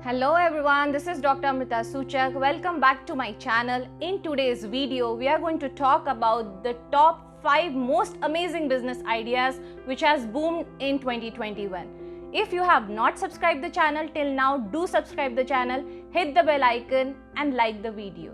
Hello everyone, this is Dr. Amrita Suchak. Welcome back to my channel. In today's video, we are going to talk about the top 5 most amazing business ideas which has boomed in 2021. If you have not subscribed the channel till now, do subscribe the channel, hit the bell icon and like the video.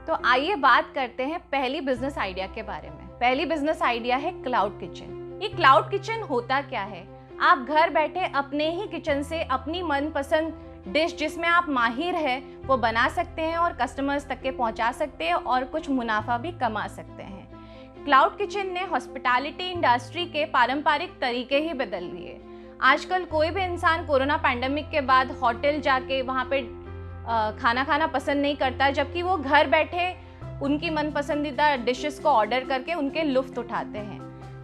तो आइए बात करते हैं पहली business idea के बारे में। पहली बिजनेस आइडिया है क्लाउड किचन। ये क्लाउड किचन होता क्या है? आप घर बैठे अपने ही किचन से अपनी मनपसंद डिश जिसमें आप माहिर हैं वो बना सकते हैं और कस्टमर्स तक के पहुंचा सकते हैं और कुछ मुनाफा भी कमा सकते हैं। क्लाउड किचन ने हॉस्पिटैलिटी इंडस्ट्री के पारंपरिक तरीके ही बदल दिए। आजकल कोई भी इंसान कोरोना पैंडेमिक के बाद होटल जाके वहाँ पे खाना खाना पसंद नहीं करता, जबकि वो घर बैठे उनकी मन पसंदीदा डिशेस को ऑर्डर करके उनके लुत्फ़ उठाते हैं।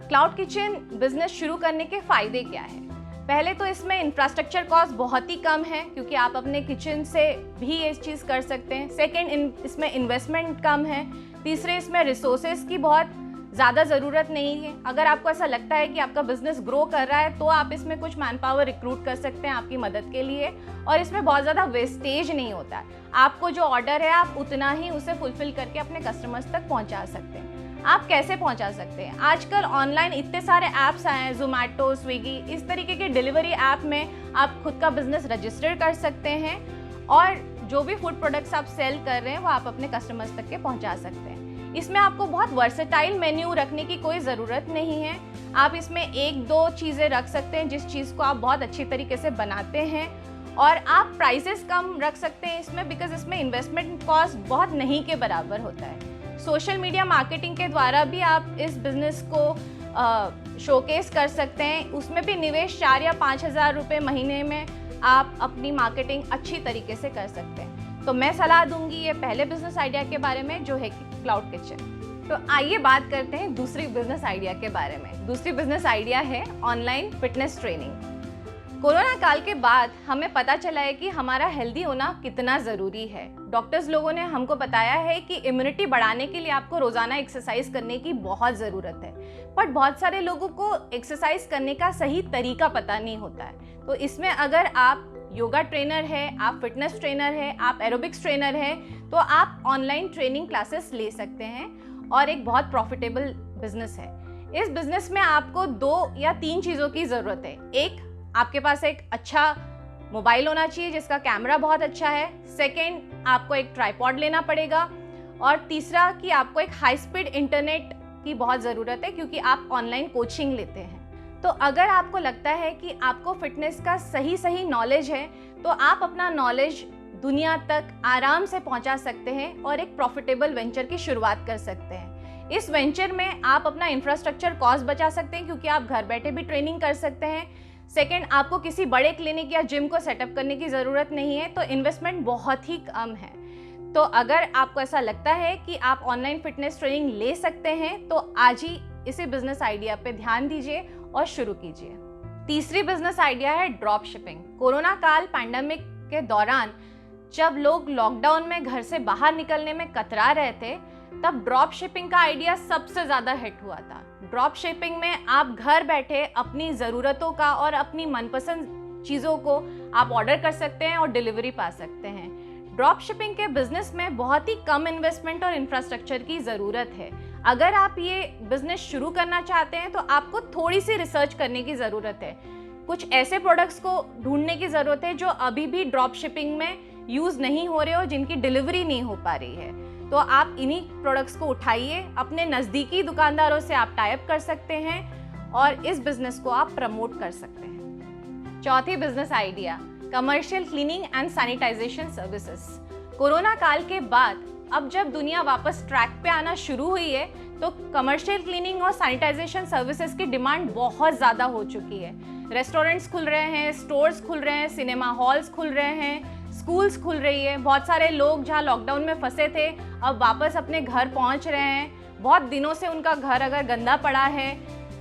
क्लाउड किचन बिजनेस शुरू करने के फ़ायदे क्या है? पहले तो इसमें इंफ्रास्ट्रक्चर कॉस्ट बहुत ही कम है क्योंकि आप अपने किचन से भी ये चीज़ कर सकते हैं। सेकेंड, इसमें इन्वेस्टमेंट कम है। तीसरे, इसमें रिसोर्सेज की बहुत ज़्यादा ज़रूरत नहीं है। अगर आपको ऐसा लगता है कि आपका बिजनेस ग्रो कर रहा है तो आप इसमें कुछ मैन पावर रिक्रूट कर सकते हैं आपकी मदद के लिए, और इसमें बहुत ज़्यादा वेस्टेज नहीं होता है। आपको जो ऑर्डर है आप उतना ही उसे फुलफिल करके अपने कस्टमर्स तक पहुंचा सकते हैं। आप कैसे पहुंचा सकते हैं? आजकल ऑनलाइन इतने सारे ऐप्स आए हैं, जोमेटो, स्विगी, इस तरीके के डिलीवरी ऐप में आप खुद का बिजनेस रजिस्टर कर सकते हैं और जो भी फूड प्रोडक्ट्स आप सेल कर रहे हैं वो आप अपने कस्टमर्स तक के पहुँचा सकते हैं। इसमें आपको बहुत वर्सेटाइल मेन्यू रखने की कोई ज़रूरत नहीं है। आप इसमें 1-2 चीज़ें रख सकते हैं जिस चीज़ को आप बहुत अच्छी तरीके से बनाते हैं, और आप प्राइसेस कम रख सकते हैं इसमें बिकॉज इसमें इन्वेस्टमेंट कॉस्ट बहुत नहीं के बराबर होता है। सोशल मीडिया मार्केटिंग के द्वारा भी आप इस बिज़नेस को शोकेस कर सकते हैं। उसमें भी निवेश 4 या 5 हज़ार रुपये महीने में आप अपनी मार्केटिंग अच्छी तरीके से कर सकते हैं। तो मैं सलाह दूंगी ये पहले बिजनेस आइडिया के बारे में जो है क्लाउड किचन। तो आइए बात करते हैं दूसरी बिजनेस आइडिया के बारे में। दूसरी बिजनेस आइडिया है ऑनलाइन फिटनेस ट्रेनिंग। कोरोना काल के बाद हमें पता चला है कि हमारा हेल्दी होना कितना ज़रूरी है। डॉक्टर्स लोगों ने हमको बताया है कि इम्यूनिटी बढ़ाने के लिए आपको रोज़ाना एक्सरसाइज करने की बहुत ज़रूरत है, बट बहुत सारे लोगों को एक्सरसाइज करने का सही तरीका पता नहीं होता है। तो इसमें अगर आप योगा ट्रेनर है, आप फिटनेस ट्रेनर है, आप एरोबिक्स ट्रेनर है, तो आप ऑनलाइन ट्रेनिंग क्लासेस ले सकते हैं और एक बहुत प्रॉफिटेबल बिजनेस है। इस बिजनेस में आपको 2 या 3 चीज़ों की ज़रूरत है। एक, आपके पास एक अच्छा मोबाइल होना चाहिए जिसका कैमरा बहुत अच्छा है। सेकेंड, आपको एक ट्राइपॉड लेना पड़ेगा, और तीसरा कि आपको एक हाई स्पीड इंटरनेट की बहुत ज़रूरत है क्योंकि आप ऑनलाइन कोचिंग लेते हैं। तो अगर आपको लगता है कि आपको फिटनेस का सही नॉलेज है तो आप अपना नॉलेज दुनिया तक आराम से पहुंचा सकते हैं और एक प्रॉफिटेबल वेंचर की शुरुआत कर सकते हैं। इस वेंचर में आप अपना इंफ्रास्ट्रक्चर कॉस्ट बचा सकते हैं क्योंकि आप घर बैठे भी ट्रेनिंग कर सकते हैं। सेकेंड, आपको किसी बड़े क्लिनिक या जिम को सेटअप करने की ज़रूरत नहीं है, तो इन्वेस्टमेंट बहुत ही कम है। तो अगर आपको ऐसा लगता है कि आप ऑनलाइन फिटनेस ट्रेनिंग ले सकते हैं तो आज ही इसी बिजनेस आइडिया पे ध्यान दीजिए और शुरू कीजिए। तीसरी बिजनेस आइडिया है ड्रॉप शिपिंग। कोरोना काल पैंडेमिक के दौरान जब लोग लॉकडाउन में घर से बाहर निकलने में कतरा रहे थे, तब ड्रॉप शिपिंग का आइडिया सबसे ज़्यादा हिट हुआ था। ड्रॉप शिपिंग में आप घर बैठे अपनी ज़रूरतों का और अपनी मनपसंद चीज़ों को आप ऑर्डर कर सकते हैं और डिलीवरी पा सकते हैं। ड्रॉप शिपिंग के बिजनेस में बहुत ही कम इन्वेस्टमेंट और इंफ्रास्ट्रक्चर की ज़रूरत है। अगर आप ये बिजनेस शुरू करना चाहते हैं तो आपको थोड़ी सी रिसर्च करने की ज़रूरत है। कुछ ऐसे प्रोडक्ट्स को ढूंढने की ज़रूरत है जो अभी भी ड्रॉप शिपिंग में यूज़ नहीं हो रहे हो, जिनकी डिलीवरी नहीं हो पा रही है। तो आप इन्हीं प्रोडक्ट्स को उठाइए, अपने नज़दीकी दुकानदारों से आप टाई अप कर सकते हैं और इस बिज़नेस को आप प्रमोट कर सकते हैं। चौथी business idea, commercial cleaning and sanitisation services. Corona काल के बाद अब जब दुनिया वापस ट्रैक पे आना शुरू हुई है तो कमर्शियल क्लीनिंग और सैनिटाइजेशन सर्विसेज की डिमांड बहुत ज़्यादा हो चुकी है। रेस्टोरेंट्स खुल रहे हैं, स्टोर्स खुल रहे हैं, सिनेमा हॉल्स खुल रहे हैं, स्कूल्स खुल रही है। बहुत सारे लोग जहाँ लॉकडाउन में फंसे थे अब वापस अपने घर पहुँच रहे हैं। बहुत दिनों से उनका घर अगर गंदा पड़ा है,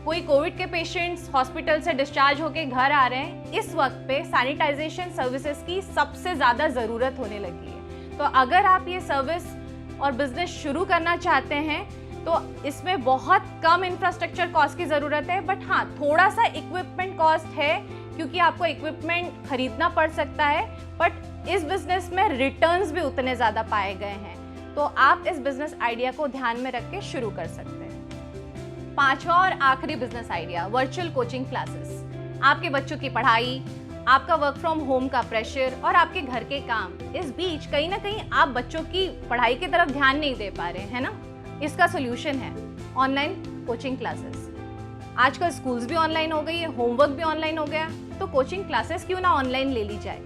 कोई कोविड के पेशेंट्स हॉस्पिटल से डिस्चार्ज होकर घर आ रहे हैं, इस वक्त पे सैनिटाइजेशन सर्विसेज की सबसे ज़्यादा ज़रूरत होने लगी है। तो अगर आप ये सर्विस और बिजनेस शुरू करना चाहते हैं तो इसमें बहुत कम इंफ्रास्ट्रक्चर कॉस्ट की ज़रूरत है, बट हाँ थोड़ा सा इक्विपमेंट कॉस्ट है क्योंकि आपको इक्विपमेंट खरीदना पड़ सकता है। बट इस बिजनेस में रिटर्न्स भी उतने ज़्यादा पाए गए हैं, तो आप इस बिजनेस आइडिया को ध्यान में रख के शुरू कर सकते हैं। पांचवा और आखिरी business idea, virtual coaching classes. आपके बच्चों की पढ़ाई, आपका वर्क फ्रॉम होम का प्रेशर और आपके घर के काम, इस बीच कहीं ना कहीं आप बच्चों की पढ़ाई की तरफ ध्यान नहीं दे पा रहे हैं ना। इसका सोल्यूशन है ऑनलाइन कोचिंग क्लासेस। आजकल स्कूल्स भी ऑनलाइन हो गई है, होमवर्क भी ऑनलाइन हो गया, तो कोचिंग क्लासेस क्यों ना ऑनलाइन ले ली जाए।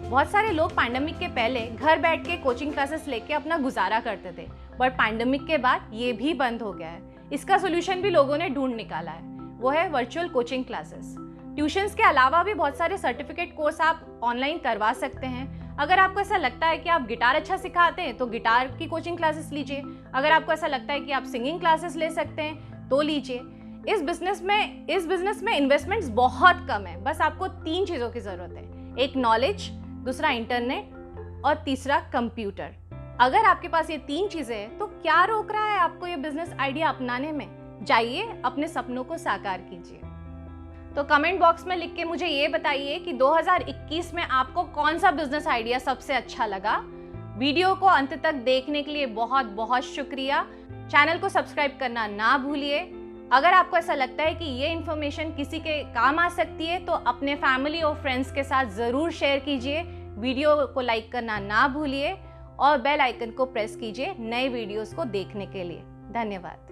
बहुत सारे लोग पैंडेमिक के पहले घर बैठ के कोचिंग क्लासेस लेके अपना गुजारा करते थे, बट पैंडेमिक के बाद ये भी बंद हो गया है। इसका सोल्यूशन भी लोगों ने ढूंढ निकाला है, वो है वर्चुअल कोचिंग क्लासेस। ट्यूशन्स के अलावा भी बहुत सारे सर्टिफिकेट कोर्स आप ऑनलाइन करवा सकते हैं। अगर आपको ऐसा लगता है कि आप गिटार अच्छा सिखाते हैं तो गिटार की कोचिंग क्लासेस लीजिए। अगर आपको ऐसा लगता है कि आप सिंगिंग क्लासेस ले सकते हैं तो लीजिए। इस बिजनेस में इन्वेस्टमेंट्स बहुत कम है, बस आपको 3 चीज़ों की ज़रूरत है, एक नॉलेज, दूसरा इंटरनेट और तीसरा कंप्यूटर। अगर आपके पास ये 3 चीज़ें हैं तो क्या रोक रहा है आपको ये बिजनेस आइडिया अपनाने में। जाइए अपने सपनों को साकार कीजिए। तो कमेंट बॉक्स में लिख के मुझे ये बताइए कि 2021 में आपको कौन सा बिजनेस आइडिया सबसे अच्छा लगा। वीडियो को अंत तक देखने के लिए बहुत बहुत शुक्रिया। चैनल को सब्सक्राइब करना ना भूलिए। अगर आपको ऐसा लगता है कि ये इन्फॉर्मेशन किसी के काम आ सकती है तो अपने फैमिली और फ्रेंड्स के साथ ज़रूर शेयर कीजिए। वीडियो को लाइक करना ना भूलिए और बेल आइकन को प्रेस कीजिए नए वीडियोस को देखने के लिए। धन्यवाद।